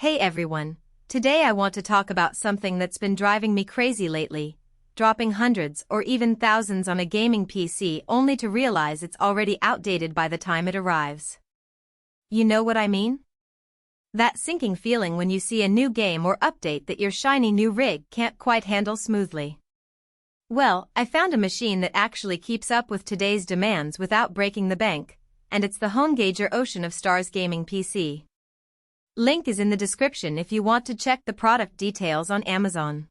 Hey everyone, today I want to talk about something that's been driving me crazy lately, dropping hundreds or even thousands on a gaming PC only to realize it's already outdated by the time it arrives. You know what I mean? That sinking feeling when you see a new game or update that your shiny new rig can't quite handle smoothly. Well, I found a machine that actually keeps up with today's demands without breaking the bank, and it's the HOENGAGER Ocean of Stars gaming PC. Link is in the description if you want to check the product details on Amazon.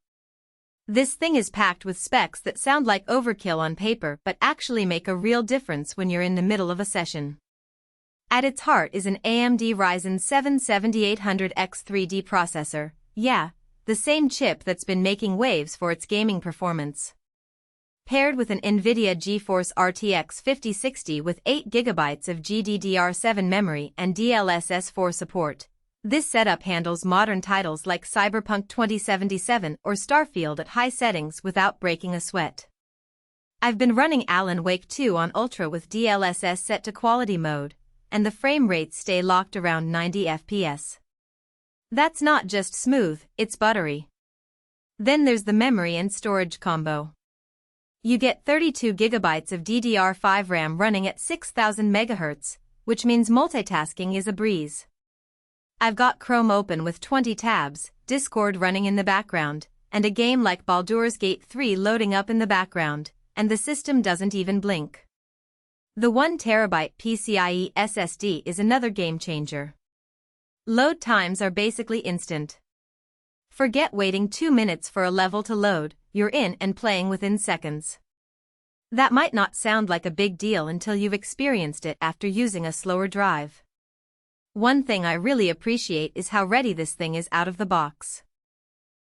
This thing is packed with specs that sound like overkill on paper but actually make a real difference when you're in the middle of a session. At its heart is an AMD Ryzen 7 7800X 3D processor, yeah, the same chip that's been making waves for its gaming performance. Paired with an NVIDIA GeForce RTX 5060 with 8GB of GDDR7 memory and DLSS 4 support. This setup handles modern titles like Cyberpunk 2077 or Starfield at high settings without breaking a sweat. I've been running Alan Wake 2 on Ultra with DLSS set to quality mode, and the frame rates stay locked around 90 FPS. That's not just smooth, it's buttery. Then there's the memory and storage combo. You get 32GB of DDR5 RAM running at 6000 MHz, which means multitasking is a breeze. I've got Chrome open with 20 tabs, Discord running in the background, and a game like Baldur's Gate 3 loading up in the background, and the system doesn't even blink. The 1TB PCIe SSD is another game changer. Load times are basically instant. Forget waiting 2 minutes for a level to load, you're in and playing within seconds. That might not sound like a big deal until you've experienced it after using a slower drive. One thing I really appreciate is how ready this thing is out of the box.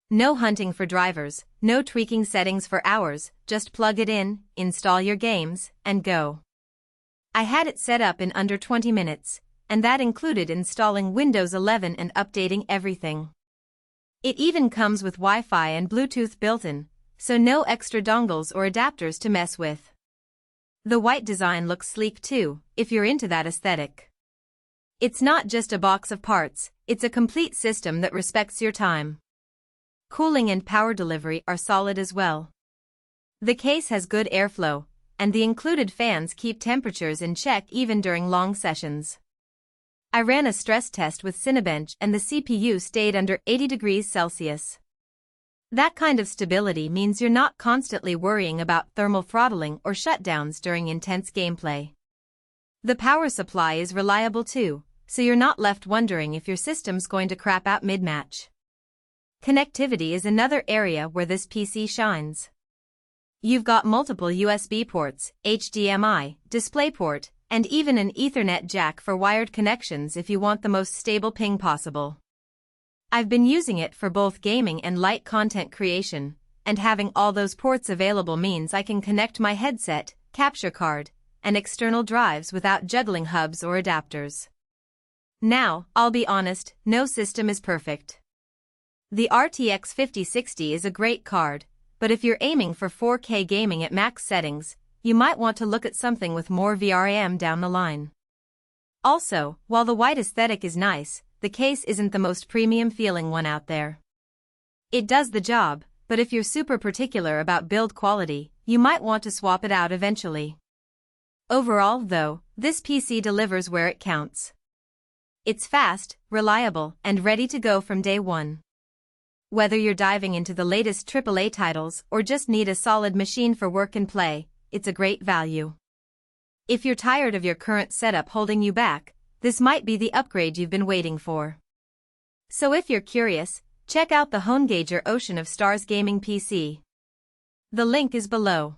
No hunting for drivers, no tweaking settings for hours, just plug it in, install your games, and go. I had it set up in under 20 minutes, and that included installing Windows 11 and updating everything. It even comes with Wi-Fi and Bluetooth built-in, so no extra dongles or adapters to mess with. The white design looks sleek too, if you're into that aesthetic. It's not just a box of parts, it's a complete system that respects your time. Cooling and power delivery are solid as well. The case has good airflow, and the included fans keep temperatures in check even during long sessions. I ran a stress test with Cinebench and the CPU stayed under 80 degrees Celsius. That kind of stability means you're not constantly worrying about thermal throttling or shutdowns during intense gameplay. The power supply is reliable too, so you're not left wondering if your system's going to crap out mid-match. Connectivity is another area where this PC shines. You've got multiple USB ports, HDMI, DisplayPort, and even an Ethernet jack for wired connections if you want the most stable ping possible. I've been using it for both gaming and light content creation, and having all those ports available means I can connect my headset, capture card, and external drives without juggling hubs or adapters. Now, I'll be honest, no system is perfect. The RTX 5060 is a great card, but if you're aiming for 4K gaming at max settings, you might want to look at something with more VRAM down the line. Also, while the white aesthetic is nice, the case isn't the most premium feeling one out there. It does the job, but if you're super particular about build quality, you might want to swap it out eventually. Overall, though, this PC delivers where it counts. It's fast, reliable, and ready to go from day one. Whether you're diving into the latest AAA titles or just need a solid machine for work and play, it's a great value. If you're tired of your current setup holding you back, this might be the upgrade you've been waiting for. So if you're curious, check out the HOENGAGER Ocean of Stars gaming PC. The link is below.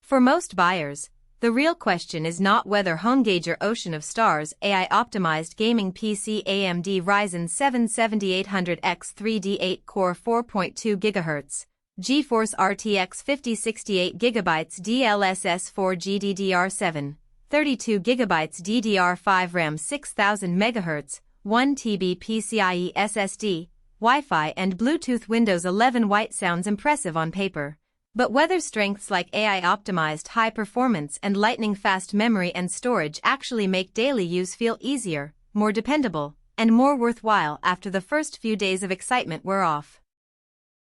For most buyers, the real question is not whether HOENGAGER Ocean of Stars AI-optimized gaming PC AMD Ryzen 7 7800X 3D 8-core 4.2 GHz, GeForce RTX 5068 GB DLSS 4 GDDR7, 32GB DDR5 RAM 6000 MHz, 1TB PCIe SSD, Wi-Fi and BluetoothWindows 11 white sounds impressive on paper. But whether strengths like AI-optimized high performance and lightning-fast memory and storage actually make daily use feel easier, more dependable, and more worthwhile after the first few days of excitement wear off.